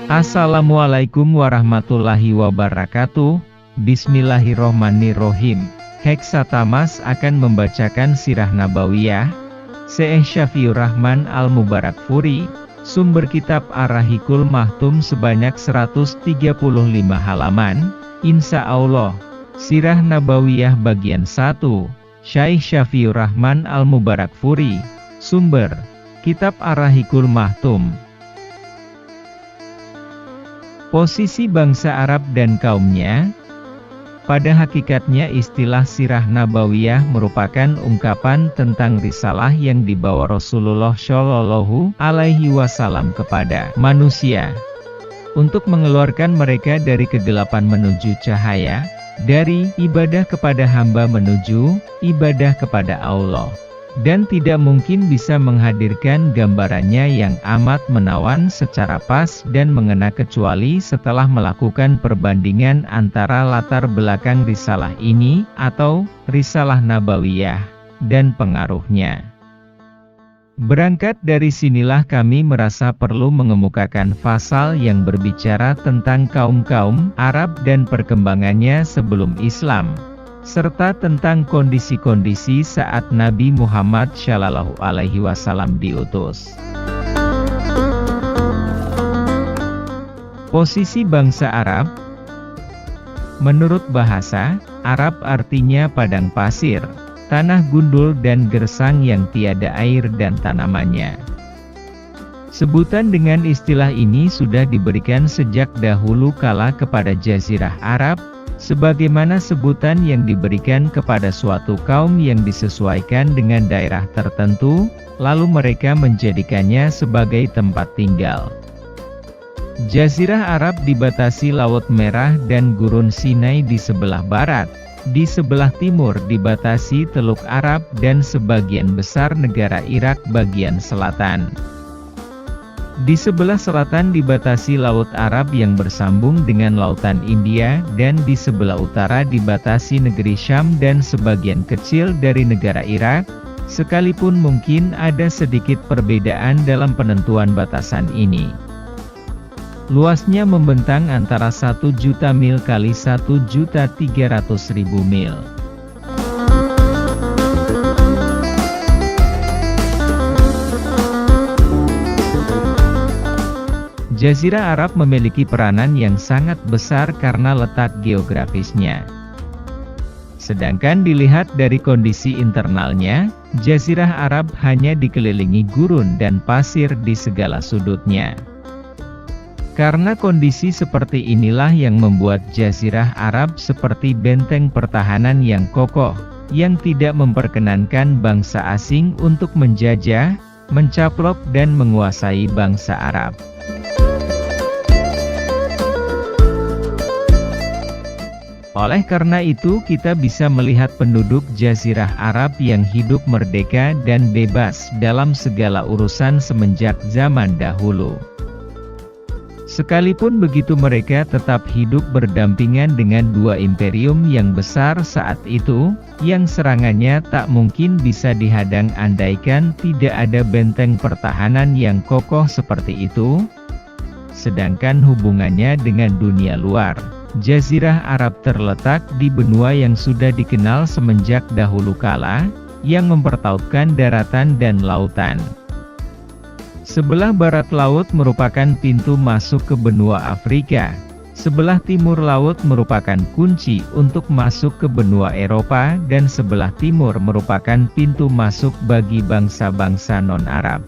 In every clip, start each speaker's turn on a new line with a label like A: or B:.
A: Assalamualaikum warahmatullahi wabarakatuh. Bismillahirrohmanirrohim. Heksatamas akan membacakan Sirah Nabawiyah Syekh Syafiur Rahman Al-Mubarakfuri, sumber kitab Ar-Rahiqul Mahtum sebanyak 135 halaman. Insya Allah. Sirah Nabawiyah bagian 1, Syekh Syafiur Rahman Al-Mubarakfuri, sumber kitab Ar-Rahiqul Mahtum. Posisi bangsa Arab dan kaumnya. Pada hakikatnya istilah Sirah Nabawiyah merupakan ungkapan tentang risalah yang dibawa Rasulullah Shallallahu Alaihi Wasallam kepada manusia, untuk mengeluarkan mereka dari kegelapan menuju cahaya, dari ibadah kepada hamba menuju ibadah kepada Allah. Dan tidak mungkin bisa menghadirkan gambarannya yang amat menawan secara pas dan mengena kecuali setelah melakukan perbandingan antara latar belakang risalah ini atau Risalah Nabawiyah dan pengaruhnya. Berangkat dari sinilah kami merasa perlu mengemukakan pasal yang berbicara tentang kaum-kaum Arab dan perkembangannya sebelum Islam, serta tentang kondisi-kondisi saat Nabi Muhammad Shallallahu Alaihi Wasallam diutus. Posisi bangsa Arab. Menurut bahasa Arab artinya padang pasir, tanah gundul dan gersang yang tiada air dan tanamannya. Sebutan dengan istilah ini sudah diberikan sejak dahulu kala kepada Jazirah Arab, sebagaimana sebutan yang diberikan kepada suatu kaum yang disesuaikan dengan daerah tertentu, lalu mereka menjadikannya sebagai tempat tinggal. Jazirah Arab dibatasi Laut Merah dan Gurun Sinai di sebelah barat, di sebelah timur dibatasi Teluk Arab dan sebagian besar negara Irak bagian selatan. Di sebelah selatan dibatasi Laut Arab yang bersambung dengan Lautan India, dan di sebelah utara dibatasi negeri Syam dan sebagian kecil dari negara Irak, sekalipun mungkin ada sedikit perbedaan dalam penentuan batasan ini. Luasnya membentang antara 1 juta mil kali 1.300.000 mil. Jazirah Arab memiliki peranan yang sangat besar karena letak geografisnya. Sedangkan dilihat dari kondisi internalnya, Jazirah Arab hanya dikelilingi gurun dan pasir di segala sudutnya. Karena kondisi seperti inilah yang membuat Jazirah Arab seperti benteng pertahanan yang kokoh, yang tidak memperkenankan bangsa asing untuk menjajah, mencaplok dan menguasai bangsa Arab. Oleh karena itu kita bisa melihat penduduk Jazirah Arab yang hidup merdeka dan bebas dalam segala urusan semenjak zaman dahulu. Sekalipun begitu mereka tetap hidup berdampingan dengan dua imperium yang besar saat itu, yang serangannya tak mungkin bisa dihadang andaikan tidak ada benteng pertahanan yang kokoh seperti itu. Sedangkan hubungannya dengan dunia luar, Jazirah Arab terletak di benua yang sudah dikenal semenjak dahulu kala, yang mempertautkan daratan dan lautan. Sebelah barat laut merupakan pintu masuk ke benua Afrika, sebelah timur laut merupakan kunci untuk masuk ke benua Eropa, dan sebelah timur merupakan pintu masuk bagi bangsa-bangsa non-Arab.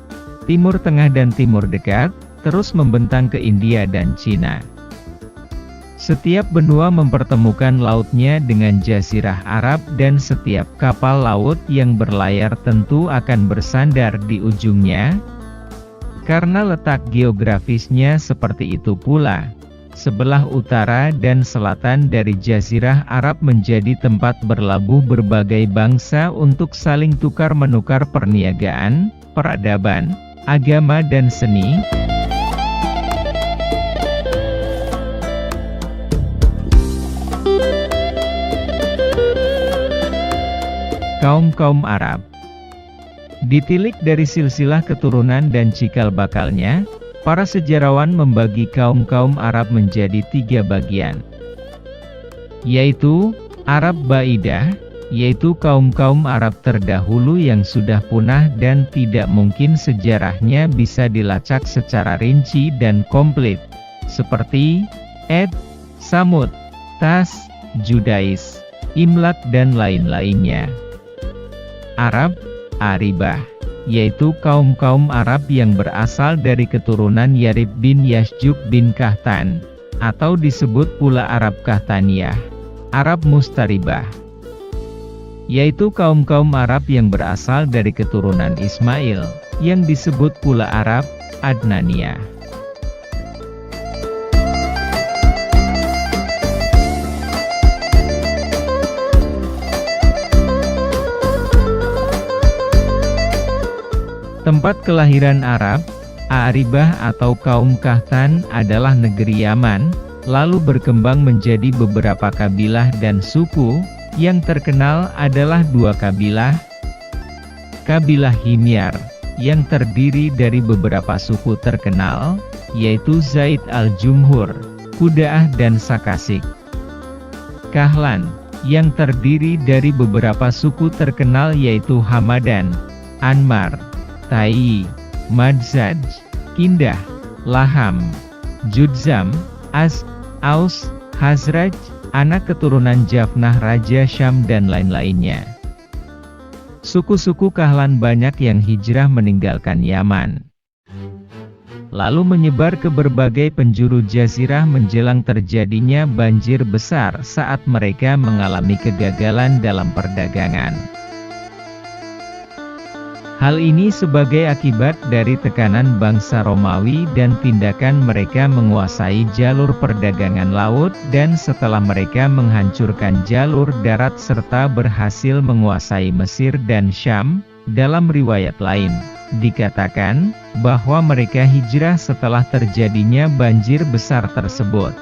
A: Timur Tengah dan Timur Dekat, terus membentang ke India dan Cina. Setiap benua mempertemukan lautnya dengan Jazirah Arab, dan setiap kapal laut yang berlayar tentu akan bersandar di ujungnya. Karena letak geografisnya seperti itu pula, sebelah utara dan selatan dari Jazirah Arab menjadi tempat berlabuh berbagai bangsa untuk saling tukar-menukar perniagaan, peradaban, agama dan seni. Kaum-kaum Arab. Ditilik dari silsilah keturunan dan cikal bakalnya, Para sejarawan membagi kaum-kaum Arab menjadi 3 bagian, yaitu Arab Baidah, yaitu kaum-kaum Arab terdahulu yang sudah punah dan tidak mungkin sejarahnya bisa dilacak secara rinci dan komplit, seperti Ad, Samud, Tas, Judais, Imlak dan lain-lainnya. Arab Aribah, yaitu kaum-kaum Arab yang berasal dari keturunan Yarib bin Yasjuk bin Kahtan, atau disebut pula Arab Kahtaniyah. Arab Mustaribah, yaitu kaum-kaum Arab yang berasal dari keturunan Ismail, yang disebut pula Arab Adnaniyah. Tempat kelahiran Arab Aribah atau kaum Kahtan adalah negeri Yaman, lalu berkembang menjadi beberapa kabilah dan suku. Yang terkenal adalah 2 kabilah. Kabilah Himyar, yang terdiri dari beberapa suku terkenal, yaitu Zaid al-Jumhur, Kuda'ah dan Sakasik. Kahlan, yang terdiri dari beberapa suku terkenal yaitu Hamadan, Anmar, Tai, Madzaj, Kindah, Laham, Judzam, Aus, Hazraj, anak keturunan Jafnah Raja Syam dan lain-lainnya. Suku-suku Kahlan banyak yang hijrah meninggalkan Yaman, lalu menyebar ke berbagai penjuru jazirah menjelang terjadinya banjir besar saat mereka mengalami kegagalan dalam perdagangan. Hal ini sebagai akibat dari tekanan bangsa Romawi dan tindakan mereka menguasai jalur perdagangan laut, dan setelah mereka menghancurkan jalur darat serta berhasil menguasai Mesir dan Syam. Dalam riwayat lain, dikatakan bahwa mereka hijrah setelah terjadinya banjir besar tersebut.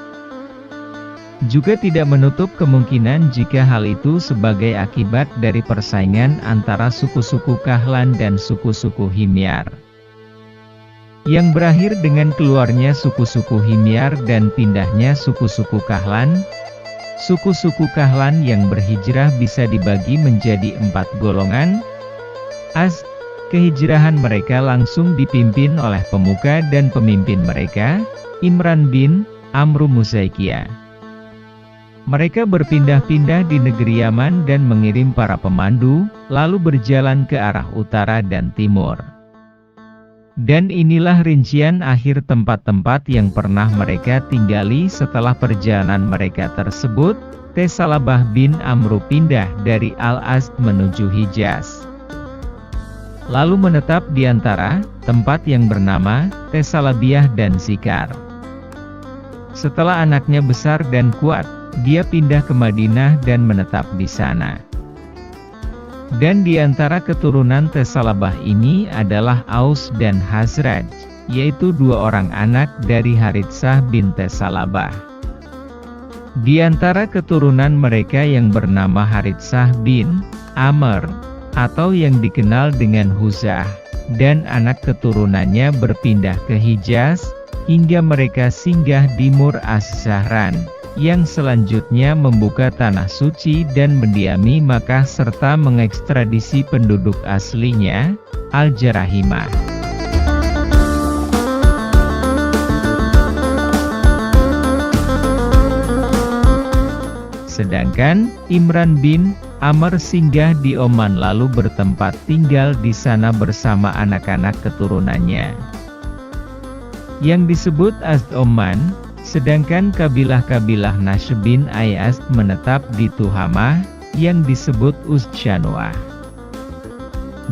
A: Juga tidak menutup kemungkinan jika hal itu sebagai akibat dari persaingan antara suku-suku Kahlan dan suku-suku Himyar, yang berakhir dengan keluarnya suku-suku Himyar dan pindahnya suku-suku Kahlan. Suku-suku Kahlan yang berhijrah bisa dibagi menjadi 4 golongan. Kehijrahan mereka langsung dipimpin oleh pemuka dan pemimpin mereka, Imran bin Amru Muzaikiyah. Mereka berpindah-pindah di negeri Yaman dan mengirim para pemandu, lalu berjalan ke arah utara dan timur. Dan inilah rincian akhir tempat-tempat yang pernah mereka tinggali setelah perjalanan mereka tersebut. Tesalabah bin Amru pindah dari Al-Azd menuju Hijaz, lalu menetap di antara tempat yang bernama Tesalabiyah dan Sikar. Setelah anaknya besar dan kuat, dia pindah ke Madinah dan menetap di sana. Dan di antara keturunan Tesalabah ini adalah Aus dan Hazraj, yaitu 2 orang anak dari Haritsah bin Tesalabah. Di antara keturunan mereka yang bernama Haritsah bin Amr, atau yang dikenal dengan Huzah, dan anak keturunannya berpindah ke Hijaz, hingga mereka singgah di Mur Az-Zahran, yang selanjutnya membuka tanah suci dan mendiami Makkah serta mengekstradisi penduduk aslinya, Al-Jarahimah. Sedangkan Imran bin Amr singgah di Oman lalu bertempat tinggal di sana bersama anak-anak keturunannya, yang disebut Azd Oman. Sedangkan kabilah-kabilah Nashr bin Ayaz menetap di Tuhamah, yang disebut Uzdshanuah.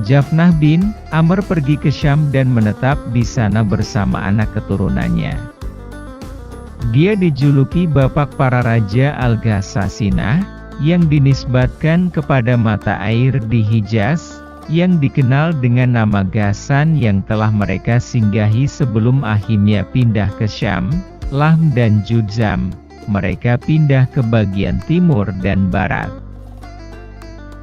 A: Jafnah bin Amr pergi ke Syam dan menetap di sana bersama anak keturunannya. Dia dijuluki bapak para raja Al-Ghasasinah, yang dinisbatkan kepada mata air di Hijaz, yang dikenal dengan nama Ghassan yang telah mereka singgahi sebelum Ahimya pindah ke Syam. Lahm dan Judzam, mereka pindah ke bagian timur dan barat.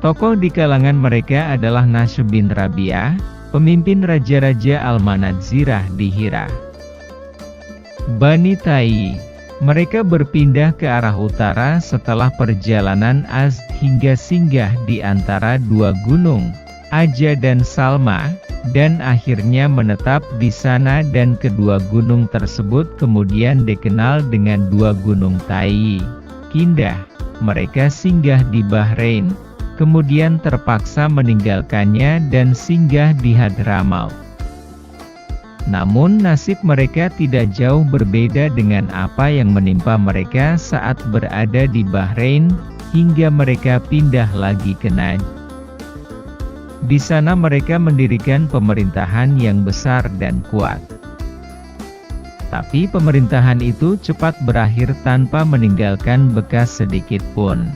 A: Tokoh di kalangan mereka adalah Nashr bin Rabi'ah, pemimpin raja-raja Al-Manadzirah di Hira. Bani Tai. Mereka berpindah ke arah utara setelah perjalanan Azd hingga singgah di antara dua gunung, Aja dan Salma, dan akhirnya menetap di sana, dan kedua gunung tersebut kemudian dikenal dengan dua gunung Tai. Kindah. Mereka singgah di Bahrain, kemudian terpaksa meninggalkannya dan singgah di Hadramaut. Namun nasib mereka tidak jauh berbeda dengan apa yang menimpa mereka saat berada di Bahrain, hingga mereka pindah lagi ke Najd. Di sana mereka mendirikan pemerintahan yang besar dan kuat. Tapi pemerintahan itu cepat berakhir tanpa meninggalkan bekas sedikit pun.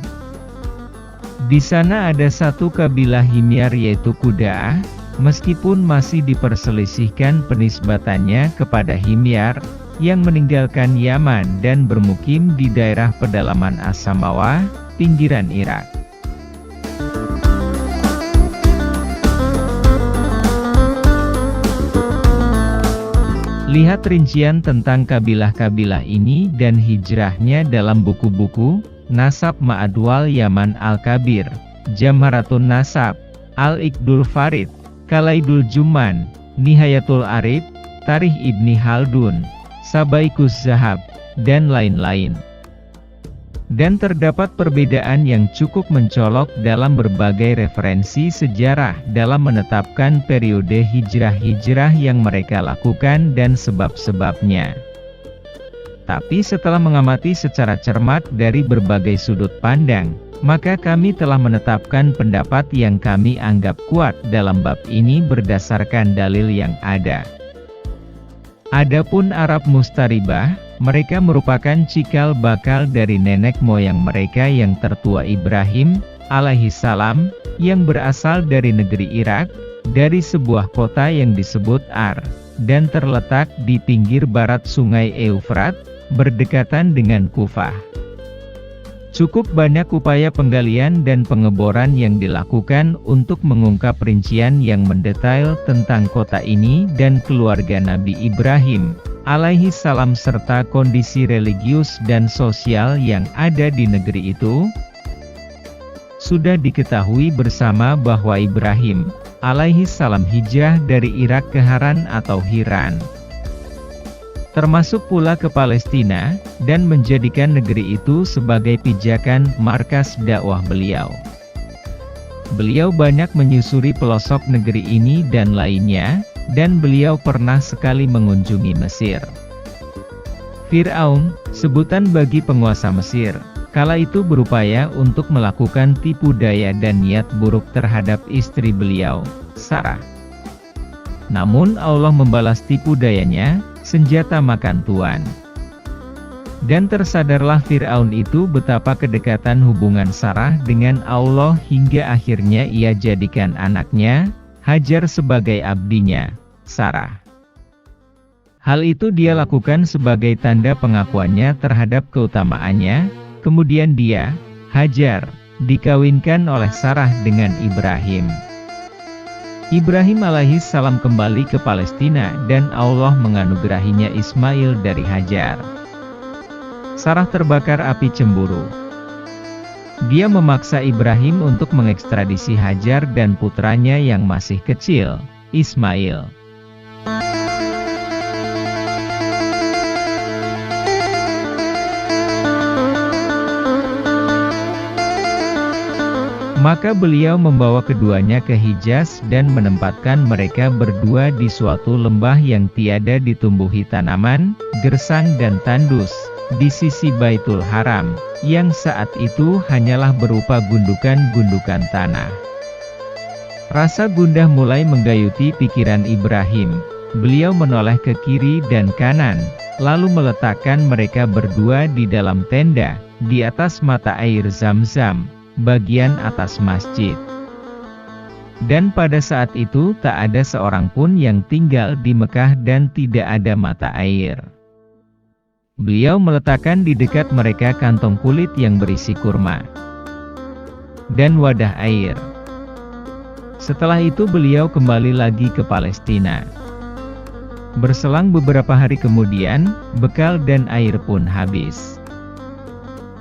A: Di sana ada satu kabilah Himyar yaitu Quda'ah, meskipun masih diperselisihkan penisbatannya kepada Himyar, yang meninggalkan Yaman dan bermukim di daerah pedalaman As-Samawah, pinggiran Irak. Lihat rincian tentang kabilah-kabilah ini dan hijrahnya dalam buku-buku Nasab Ma'adwal Yaman Al-Kabir, Jamharatun Nasab, Al-Iqdul Farid, Kalaidul Juman, Nihayatul Arif, Tarikh Ibni Haldun, Sabaikus Zahab, dan lain-lain. Dan terdapat perbedaan yang cukup mencolok dalam berbagai referensi sejarah dalam menetapkan periode hijrah-hijrah yang mereka lakukan dan sebab-sebabnya. Tapi setelah mengamati secara cermat dari berbagai sudut pandang, maka kami telah menetapkan pendapat yang kami anggap kuat dalam bab ini berdasarkan dalil yang ada. Adapun Arab Mustaribah, mereka merupakan cikal bakal dari nenek moyang mereka yang tertua Ibrahim, alaihissalam, yang berasal dari negeri Irak, dari sebuah kota yang disebut Ar, dan terletak di pinggir barat sungai Eufrat, berdekatan dengan Kufah. Cukup banyak upaya penggalian dan pengeboran yang dilakukan untuk mengungkap rincian yang mendetail tentang kota ini dan keluarga Nabi Ibrahim, alaihi salam, serta kondisi religius dan sosial yang ada di negeri itu. Sudah diketahui bersama bahwa Ibrahim, alaihi salam, hijrah dari Irak ke Haran atau Hiran, termasuk pula ke Palestina, dan menjadikan negeri itu sebagai pijakan markas dakwah beliau. Beliau banyak menyusuri pelosok negeri ini dan lainnya, dan beliau pernah sekali mengunjungi Mesir. Fir'aun, sebutan bagi penguasa Mesir, kala itu berupaya untuk melakukan tipu daya dan niat buruk terhadap istri beliau, Sarah. Namun Allah membalas tipu dayanya, senjata makan tuan. Dan tersadarlah Fir'aun itu betapa kedekatan hubungan Sarah dengan Allah hingga akhirnya ia jadikan anaknya, Hajar, sebagai abdinya, Sarah. Hal itu dia lakukan sebagai tanda pengakuannya terhadap keutamaannya. Kemudian dia, Hajar, dikawinkan oleh Sarah dengan Ibrahim. Ibrahim alaihi salam kembali ke Palestina dan Allah menganugerahinya Ismail dari Hajar. Sarah terbakar api cemburu. Dia memaksa Ibrahim untuk mengekstradisi Hajar dan putranya yang masih kecil, Ismail. Maka beliau membawa keduanya ke Hijaz dan menempatkan mereka berdua di suatu lembah yang tiada ditumbuhi tanaman, gersang dan tandus, di sisi Baitul Haram, yang saat itu hanyalah berupa gundukan-gundukan tanah. Rasa gundah mulai menggayuti pikiran Ibrahim. Beliau menoleh ke kiri dan kanan, lalu meletakkan mereka berdua di dalam tenda, di atas mata air Zam-Zam, bagian atas masjid. Dan pada saat itu tak ada seorang pun yang tinggal di Mekah dan tidak ada mata air. Beliau meletakkan di dekat mereka kantong kulit yang berisi kurma dan wadah air. Setelah itu beliau kembali lagi ke Palestina. Berselang beberapa hari kemudian, bekal dan air pun habis.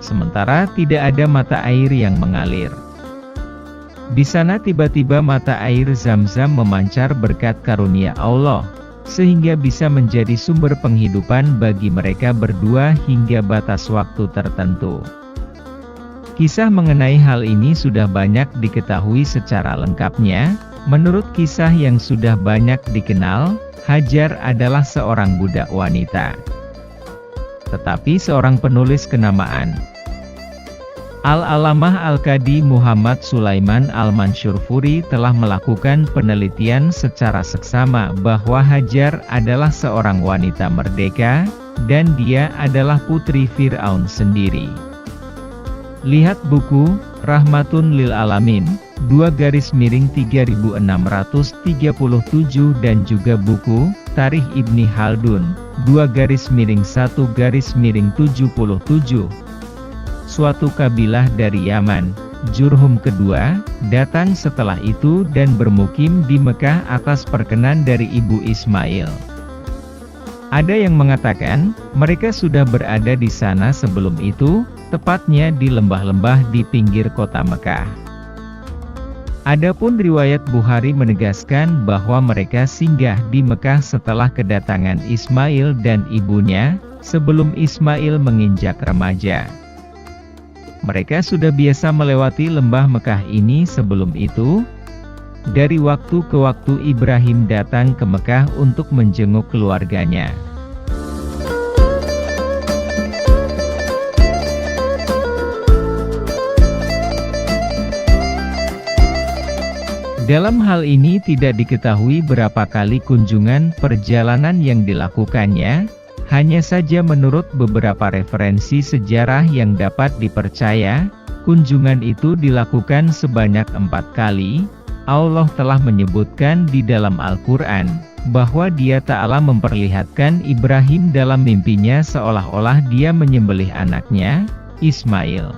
A: Sementara tidak ada mata air yang mengalir. Di sana tiba-tiba mata air Zam-Zam memancar berkat karunia Allah, sehingga bisa menjadi sumber penghidupan bagi mereka berdua hingga batas waktu tertentu. Kisah mengenai hal ini sudah banyak diketahui secara lengkapnya. Menurut kisah yang sudah banyak dikenal, Hajar adalah seorang budak wanita. Tetapi seorang penulis kenamaan, Al-Alamah Al-Qadi Muhammad Sulaiman Al-Mansyurfuri telah melakukan penelitian secara seksama bahwa Hajar adalah seorang wanita merdeka, dan dia adalah putri Fir'aun sendiri. Lihat buku, Rahmatun Lil Alamin, 2-3637 dan juga buku, Tarikh Ibni Khaldun, 2-1-77. Suatu kabilah dari Yaman, Jurhum kedua, datang setelah itu dan bermukim di Mekah atas perkenan dari ibu Ismail. Ada yang mengatakan, mereka sudah berada di sana sebelum itu, tepatnya di lembah-lembah di pinggir kota Mekah. Adapun riwayat Bukhari menegaskan bahwa mereka singgah di Mekah setelah kedatangan Ismail dan ibunya, sebelum Ismail menginjak remaja. Mereka sudah biasa melewati lembah Mekah ini sebelum itu. Dari waktu ke waktu Ibrahim datang ke Mekah untuk menjenguk keluarganya. Dalam hal ini tidak diketahui berapa kali kunjungan perjalanan yang dilakukannya, hanya saja menurut beberapa referensi sejarah yang dapat dipercaya, kunjungan itu dilakukan sebanyak 4 kali. Allah telah menyebutkan di dalam Al-Quran, bahwa Dia Ta'ala memperlihatkan Ibrahim dalam mimpinya seolah-olah dia menyembelih anaknya, Ismail.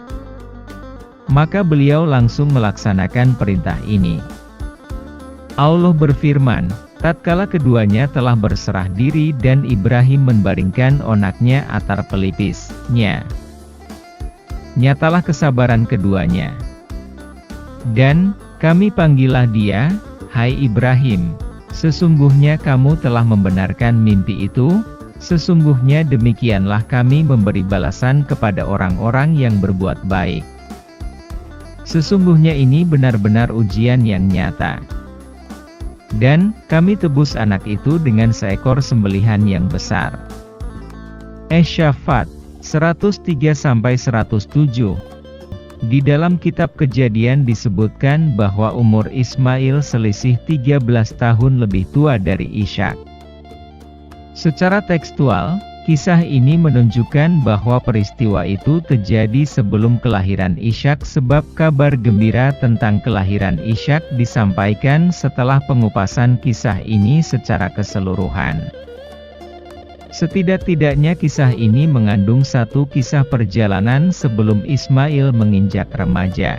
A: Maka beliau langsung melaksanakan perintah ini. Allah berfirman, tatkala keduanya telah berserah diri dan Ibrahim membaringkan onaknya atar pelipisnya. Nyatalah kesabaran keduanya. Dan kami panggillah dia, hai Ibrahim, sesungguhnya kamu telah membenarkan mimpi itu, sesungguhnya demikianlah kami memberi balasan kepada orang-orang yang berbuat baik. Sesungguhnya ini benar-benar ujian yang nyata. Dan kami tebus anak itu dengan seekor sembelihan yang besar. Asy-Syaffat 103-107. Di dalam kitab Kejadian disebutkan bahwa umur Ismail selisih 13 tahun lebih tua dari Ishak. Secara tekstual, kisah ini menunjukkan bahwa peristiwa itu terjadi sebelum kelahiran Ishak sebab kabar gembira tentang kelahiran Ishak disampaikan setelah pengupasan kisah ini secara keseluruhan. Setidak-tidaknya kisah ini mengandung satu kisah perjalanan sebelum Ismail menginjak remaja.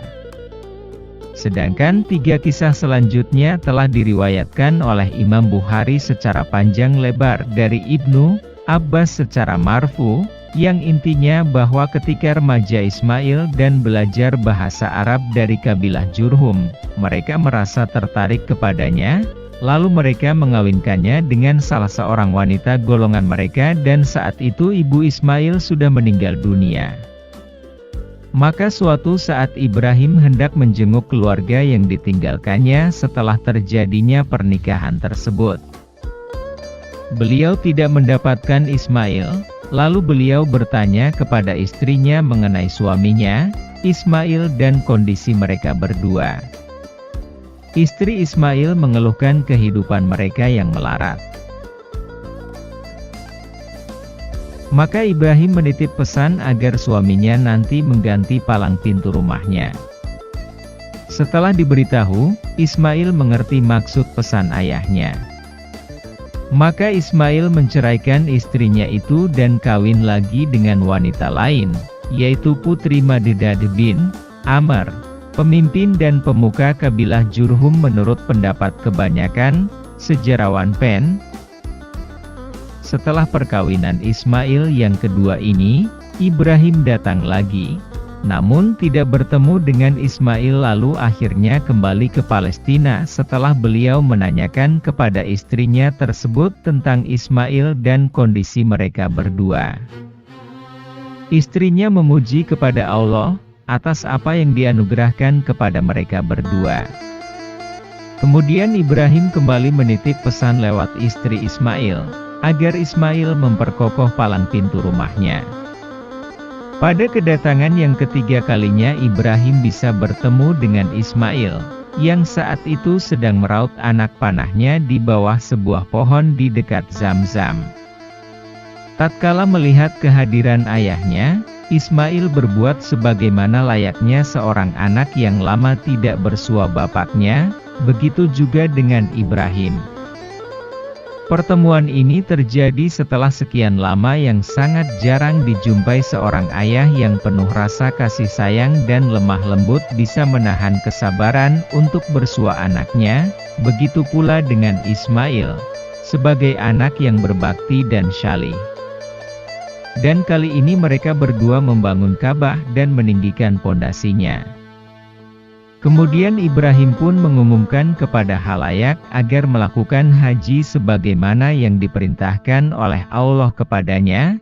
A: Sedangkan 3 kisah selanjutnya telah diriwayatkan oleh Imam Bukhari secara panjang lebar dari Ibnu Abbas secara marfu, yang intinya bahwa ketika remaja Ismail dan belajar bahasa Arab dari kabilah Jurhum, mereka merasa tertarik kepadanya. Lalu mereka mengawinkannya dengan salah seorang wanita golongan mereka dan saat itu ibu Ismail sudah meninggal dunia. Maka suatu saat Ibrahim hendak menjenguk keluarga yang ditinggalkannya setelah terjadinya pernikahan tersebut. Beliau tidak mendapatkan Ismail, lalu beliau bertanya kepada istrinya mengenai suaminya, Ismail dan kondisi mereka berdua. Istri Ismail mengeluhkan kehidupan mereka yang melarat. Maka Ibrahim menitip pesan agar suaminya nanti mengganti palang pintu rumahnya. Setelah diberitahu, Ismail mengerti maksud pesan ayahnya. Maka Ismail menceraikan istrinya itu dan kawin lagi dengan wanita lain, yaitu putri Madedad bin Amr, pemimpin dan pemuka kabilah Jurhum menurut pendapat kebanyakan sejarawan Pen. setelah perkawinan Ismail yang kedua ini, Ibrahim datang lagi, namun tidak bertemu dengan Ismail lalu akhirnya kembali ke Palestina setelah beliau menanyakan kepada istrinya tersebut tentang Ismail dan kondisi mereka berdua. Istrinya memuji kepada Allah atas apa yang dianugerahkan kepada mereka berdua. Kemudian Ibrahim kembali menitip pesan lewat istri Ismail, agar Ismail memperkokoh palang pintu rumahnya. Pada kedatangan yang ketiga kalinya Ibrahim bisa bertemu dengan Ismail, yang saat itu sedang meraut anak panahnya di bawah sebuah pohon di dekat Zamzam. Tatkala melihat kehadiran ayahnya, Ismail berbuat sebagaimana layaknya seorang anak yang lama tidak bersua bapaknya, begitu juga dengan Ibrahim. Pertemuan ini terjadi setelah sekian lama yang sangat jarang dijumpai seorang ayah yang penuh rasa kasih sayang dan lemah lembut bisa menahan kesabaran untuk bersua anaknya, begitu pula dengan Ismail, sebagai anak yang berbakti dan syalih. Dan kali ini mereka berdua membangun Ka'bah dan meninggikan pondasinya. Kemudian Ibrahim pun mengumumkan kepada khalayak agar melakukan haji sebagaimana yang diperintahkan oleh Allah kepadanya.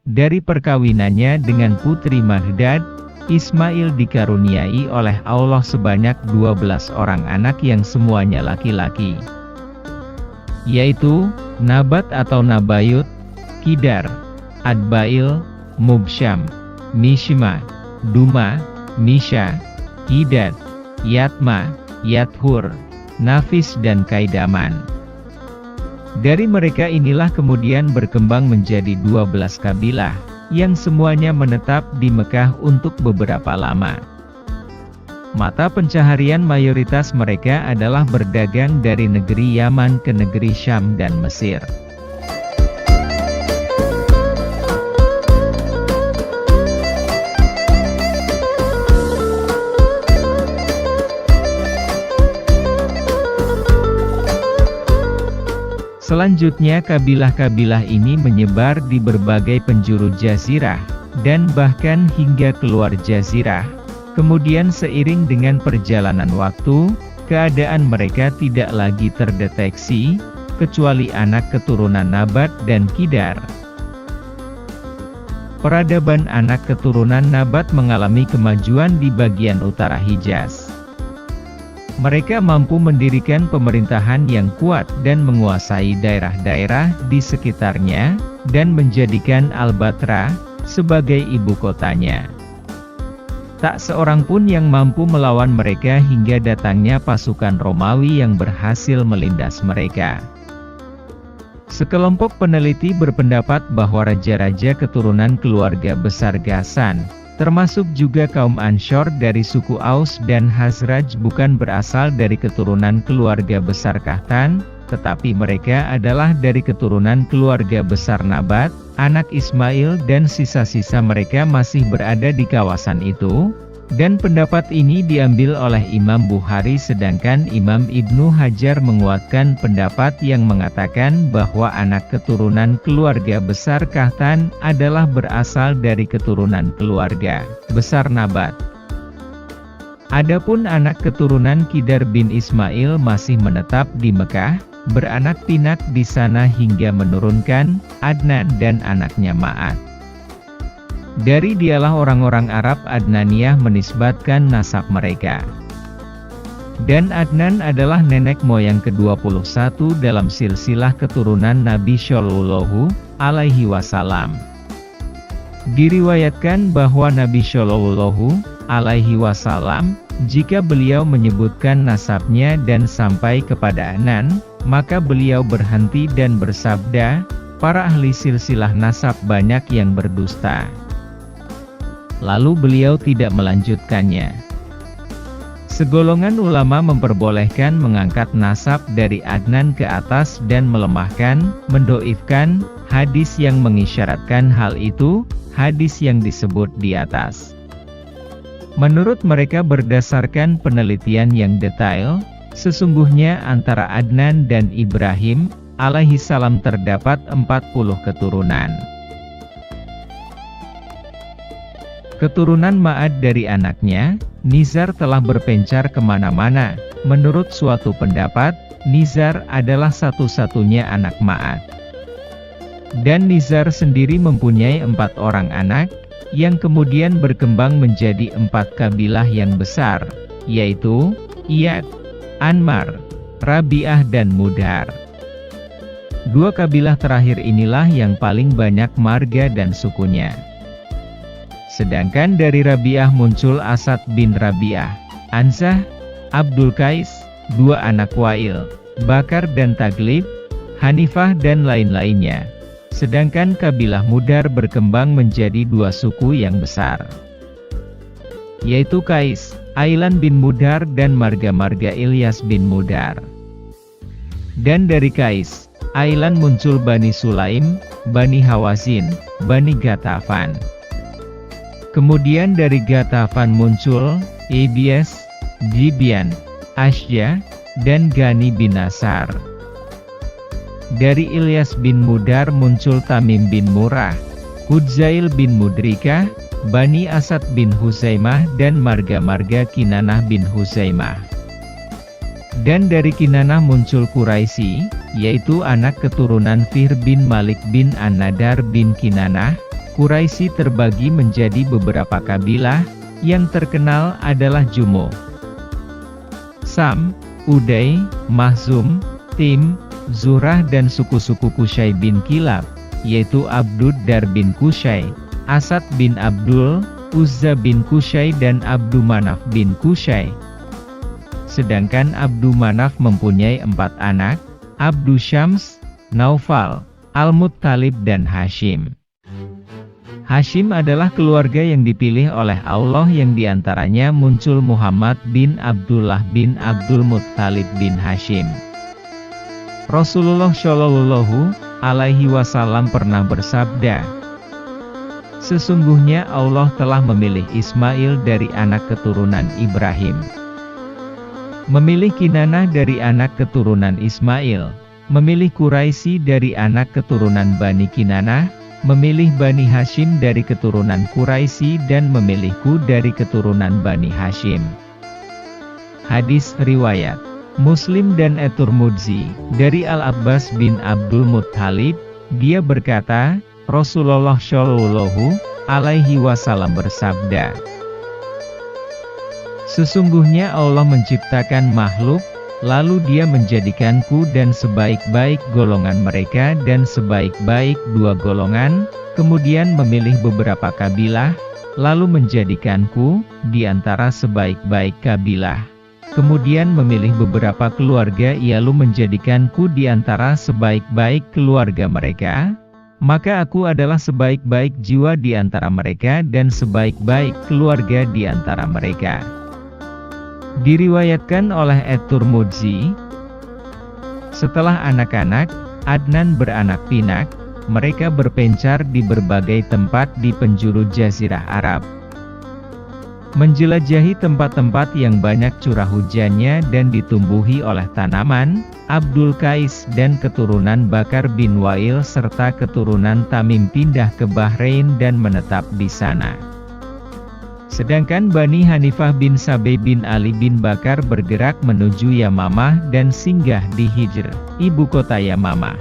A: Dari perkawinannya dengan putri Mahdad, Ismail dikaruniai oleh Allah sebanyak 12 orang anak yang semuanya laki-laki, yaitu Nabat atau Nabayut, Kidar, Adbail, Mubsyam, Mishma, Duma, Misha, Hidad, Yatma, Yathur, Nafis dan Kaidaman. Dari mereka inilah kemudian berkembang menjadi 12 kabilah, yang semuanya menetap di Mekah untuk beberapa lama. Mata pencaharian mayoritas mereka adalah berdagang dari negeri Yaman ke negeri Syam dan Mesir. Selanjutnya kabilah-kabilah ini menyebar di berbagai penjuru jazirah, dan bahkan hingga keluar jazirah. Kemudian seiring dengan perjalanan waktu, keadaan mereka tidak lagi terdeteksi, kecuali anak keturunan Nabat dan Kidar. Peradaban anak keturunan Nabat mengalami kemajuan di bagian utara Hijaz. Mereka mampu mendirikan pemerintahan yang kuat dan menguasai daerah-daerah di sekitarnya, dan menjadikan Al-Batra sebagai ibu kotanya. Tak seorang pun yang mampu melawan mereka hingga datangnya pasukan Romawi yang berhasil melindas mereka. Sekelompok peneliti berpendapat bahwa raja-raja keturunan keluarga besar Ghassan, termasuk juga kaum Anshor dari suku Aus dan Hazraj bukan berasal dari keturunan keluarga besar Kahtan, tetapi mereka adalah dari keturunan keluarga besar Nabat, anak Ismail dan sisa-sisa mereka masih berada di kawasan itu. Dan pendapat ini diambil oleh Imam Bukhari sedangkan Imam Ibnu Hajar menguatkan pendapat yang mengatakan bahwa anak keturunan keluarga besar Kahtan adalah berasal dari keturunan keluarga besar Nabat. Adapun anak keturunan Kidar bin Ismail masih menetap di Mekah, beranak pinak di sana hingga menurunkan Adnan dan anaknya Ma'ad. Dari dialah orang-orang Arab Adnaniyah menisbatkan nasab mereka. Dan Adnan adalah nenek moyang ke-21 dalam silsilah keturunan Nabi Shallallahu Alaihi Wasallam. Diriwayatkan bahwa Nabi Shallallahu Alaihi Wasallam, jika beliau menyebutkan nasabnya dan sampai kepada Adnan, maka beliau berhenti dan bersabda, para ahli silsilah nasab banyak yang berdusta. Lalu beliau tidak melanjutkannya. Segolongan ulama memperbolehkan mengangkat nasab dari Adnan ke atas dan melemahkan, mendoifkan, hadis yang mengisyaratkan hal itu, hadis yang disebut di atas. Menurut mereka berdasarkan penelitian yang detail, sesungguhnya antara Adnan dan Ibrahim, alaihi salam terdapat 40 keturunan. Keturunan Ma'ad dari anaknya, Nizar telah berpencar kemana-mana. Menurut suatu pendapat, Nizar adalah satu-satunya anak Ma'ad. Dan Nizar sendiri mempunyai 4 orang anak, yang kemudian berkembang menjadi 4 kabilah yang besar, yaitu Iyad, Anmar, Rabi'ah dan Mudhar. 2 kabilah terakhir inilah yang paling banyak marga dan sukunya. Sedangkan dari Rabi'ah muncul Asad bin Rabi'ah, Anzah, Abdul Qais, 2 anak Wa'il, Bakar dan Taglib, Hanifah dan lain-lainnya. Sedangkan kabilah Mudhar berkembang menjadi 2 suku yang besar, yaitu Qais, Ailan bin Mudhar dan marga-marga Ilyas bin Mudhar. Dan dari Qais, Ailan muncul Bani Sulaim, Bani Hawazin, Bani Ghatafan. Kemudian dari Ghatafan muncul Abies, Gibeon, Asya, dan Gani bin Nasar. Dari Ilyas bin Mudhar muncul Tamim bin Murrah, Hudzail bin Mudrikah, Bani Asad bin Huzaimah dan marga-marga Kinanah bin Huzaimah. Dan dari Kinanah muncul Quraisy, yaitu anak keturunan Fihr bin Malik bin An-Nadar bin Kinanah. Quraisy terbagi menjadi beberapa kabilah, yang terkenal adalah Jumo, Sam, Uday, Mahzum, Tim, Zurah dan suku-suku Qusay bin Kilab, yaitu Abdud Dar bin Qusay, Asad bin Abdul, Uzza bin Qusay dan Abdu Manaf bin Qusay. Sedangkan Abdu Manaf mempunyai 4 anak, Abdu Syams, Naufal, Al-Muttalib dan Hashim. Hashim adalah keluarga yang dipilih oleh Allah yang diantaranya muncul Muhammad bin Abdullah bin Abdul Muttalib bin Hashim. Rasulullah Shallallahu alaihi wasallam pernah bersabda, "Sesungguhnya Allah telah memilih Ismail dari anak keturunan Ibrahim, memilih Kinanah dari anak keturunan Ismail, memilih Quraisy dari anak keturunan Bani Kinanah, memilih Bani Hashim dari keturunan Quraisy dan memilihku dari keturunan Bani Hashim." Hadis riwayat Muslim dan At-Tirmidzi dari Al-Abbas bin Abdul Muttalib, dia berkata, Rasulullah Shallallahu alaihi wasallam bersabda, "Sesungguhnya Allah menciptakan makhluk, lalu Dia menjadikanku dan sebaik-baik golongan mereka dan sebaik-baik 2 golongan, kemudian memilih beberapa kabilah, lalu menjadikanku di antara sebaik-baik kabilah. Kemudian memilih beberapa keluarga lalu menjadikanku di antara sebaik-baik keluarga mereka, maka aku adalah sebaik-baik jiwa di antara mereka dan sebaik-baik keluarga di antara mereka." Diriwayatkan oleh At-Tirmidzi, setelah anak-anak, Adnan beranak pinak, mereka berpencar di berbagai tempat di penjuru Jazirah Arab, menjelajahi tempat-tempat yang banyak curah hujannya dan ditumbuhi oleh tanaman. Abdul Qais dan keturunan Bakar bin Wa'il serta keturunan Tamim pindah ke Bahrain dan menetap di sana. Sedangkan Bani Hanifah bin Sabeh bin Ali bin Bakar bergerak menuju Yamamah dan singgah di Hijr, ibu kota Yamamah.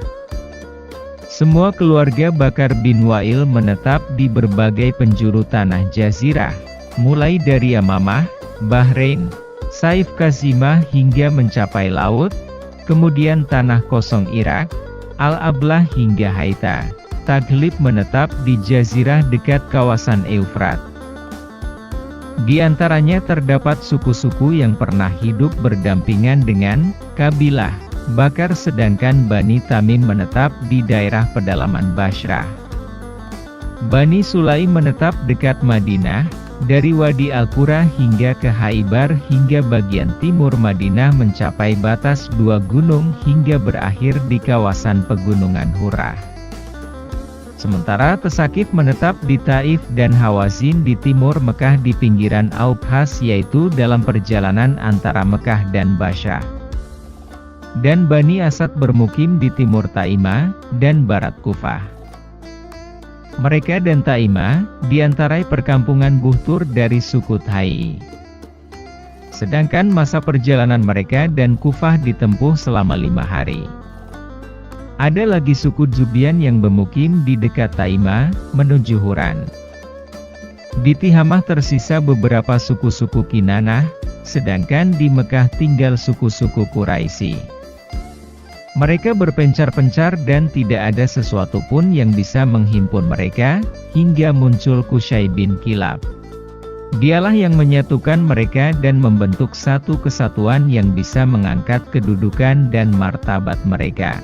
A: Semua keluarga Bakar bin Wa'il menetap di berbagai penjuru tanah Jazirah, mulai dari Yamamah, Bahrain, Saif Kazimah hingga mencapai laut, kemudian tanah kosong Irak, Al-Ablah hingga Haita. Taglib menetap di Jazirah dekat kawasan Eufrat. Di antaranya terdapat suku-suku yang pernah hidup berdampingan dengan kabilah Bakar, sedangkan Bani Tamim menetap di daerah pedalaman Bashrah. Bani Sulaim menetap dekat Madinah, dari Wadi Al-Qura hingga ke Haibar hingga bagian timur Madinah mencapai batas 2 gunung hingga berakhir di kawasan pegunungan Hurah. Sementara Tesakif menetap di Taif dan Hawazin di timur Mekah di pinggiran Aubhas, yaitu dalam perjalanan antara Mekah dan Bashrah. Dan Bani Asad bermukim di timur Taimah, dan barat Kufah. Mereka dan Taimah, diantarai perkampungan Buhtur dari suku Tai. Sedangkan masa perjalanan mereka dan Kufah ditempuh selama 5 hari. Ada lagi suku Zubian yang bermukim di dekat Taimah, menuju Huran. Di Tihamah tersisa beberapa suku-suku Kinanah, sedangkan di Mekah tinggal suku-suku Quraisy. Mereka berpencar-pencar dan tidak ada sesuatu pun yang bisa menghimpun mereka, hingga muncul Qusay bin Kilab. Dialah yang menyatukan mereka dan membentuk satu kesatuan yang bisa mengangkat kedudukan dan martabat mereka.